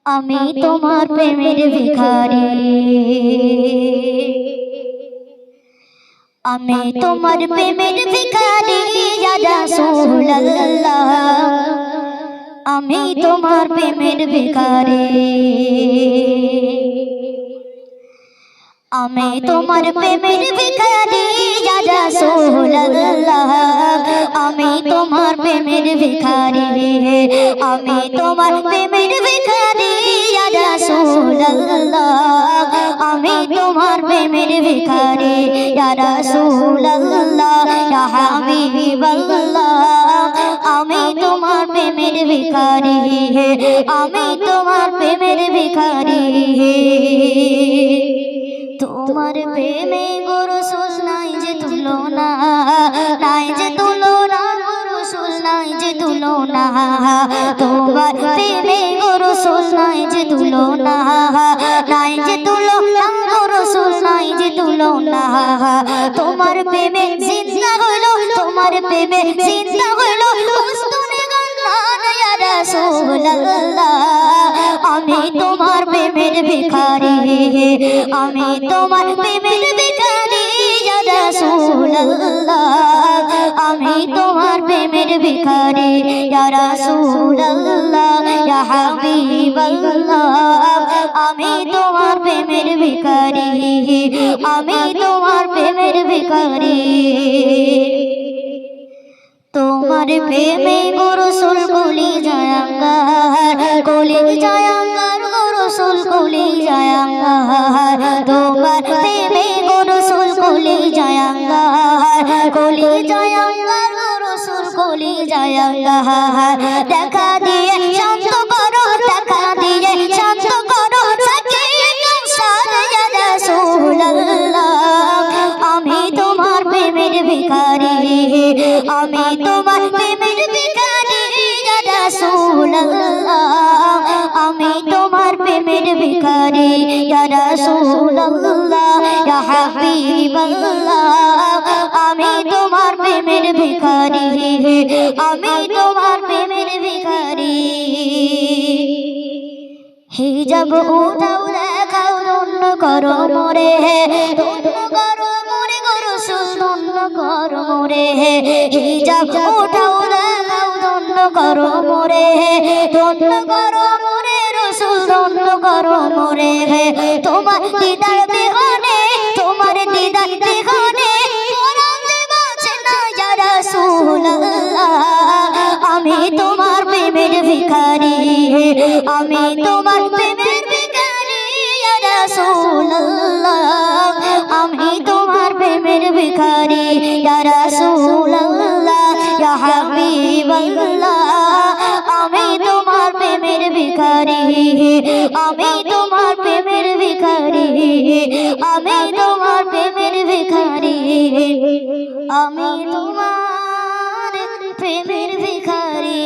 আমি তোমার প্রেমের ভিখারি, আমি তোমার প্রেমের ভিখারি ইয়া রাসূলুল্লাহ, আমি তোমার প্রেমের ভিখারি, আমি তোমার প্রেমের ভিখারি ইয়া রাসূলুল্লাহ, আমি তোমার প্রেমের ভিখারি, আমি তোমার প্রেমের ভিখারি ইয়া রাসূলুল্লাহ, আমি তোমার প্রেমের ভিখারি ইয়া রাসূলুল্লাহ, ইয়া হাবিবাল্লাহ, আমি তোমার প্রেমের ভিখারি, আমি তোমার প্রেমের ভিখারি। তোমার প্রেমে গো রাসূল নাই যে তুলনা, নাই যে তুলনা গো রাসূল নাই যে তুলনা, তোমার প্রেমে গো রাসূল নাই যে তুলনা, নাই যে তুলনা গো রাসূল নাই যে তুলনা, তোমার প্রেমে জিন্দা হলো, তোমার প্রেমে জিন্দা হলো উস্তুনে গান্নান ইয়া রাসূলুল্লাহ, আমি তোমার প্রেমের ভিখারি, আমি তোমার প্রেমের ভিখারি ইয়া রাসূলুল্লাহ, আমি তোমার প্রেমের ভিখারি ইয়া রাসূলুল্লাহ, ইয়া হাবিবাল্লাহ, আমি তোমার প্রেমের ভিখারি, আমি তোমার প্রেমের ভিখারি। তোমার প্রেমে গো রাসূল কলি জায়াঙ্গার, কলি জায়াঙ্গার গো রাসূল কলি জায়াঙ্গার, তোমার প্রেমে গো রাসূল কলি জায়াঙ্গার, কলি জায়াঙ্গার গো রাসূল কলি জায়াঙ্গার, দেখা দিয়ে শান্ত করো, দেখা দিয়ে শান্ত করো সাকিয়ে কাউসার ইয়া রাসূলুল্লাহ, আমি তোমার প্রেমের ভিখারি, আমি তোমার প্রেমের ভিখারি ইয়া রাসূলুল্লাহ, আমি তোমার প্রেমের ভিখারি ইয়া রাসূলুল্লাহ, ইয়া হাবিবাল্লাহ, আমি তোমার প্রেমের ভিখারি, আমি তোমার প্রেমের ভিখারি। হিজাব উঠাও দেখাও ধন্য করো মোরে, ধন্য করো মোরে গো রাসূল ধন্য করো মোরে, হিজাব উঠাও দেখাও ধন্য করো মোরে, ধন্য করো মোরে রাসূল ধন্য করো মোরে, তোমার দিদার বিহনে, তোমার দিদার বিহনে পরাণ যে বাঁচে না ইয়া রাসূলুল্লাহ, আমি তোমার প্রেমের ভিখারি, আমি তোমার প্রেমের ভিখারি ইয়া রাসূলুল্লাহ, আমি তোমার প্রেমের ভিখারি ইয়া রাসূলুল্লাহ, ইয়া হাবিবাল্লাহ, আমি তোমার প্রেমের ভিখারি, আমি তোমার প্রেমের ভিখারি, আমি তোমার প্রেমের ভিখারি, আমি তোমার প্রেমের ভিখারি।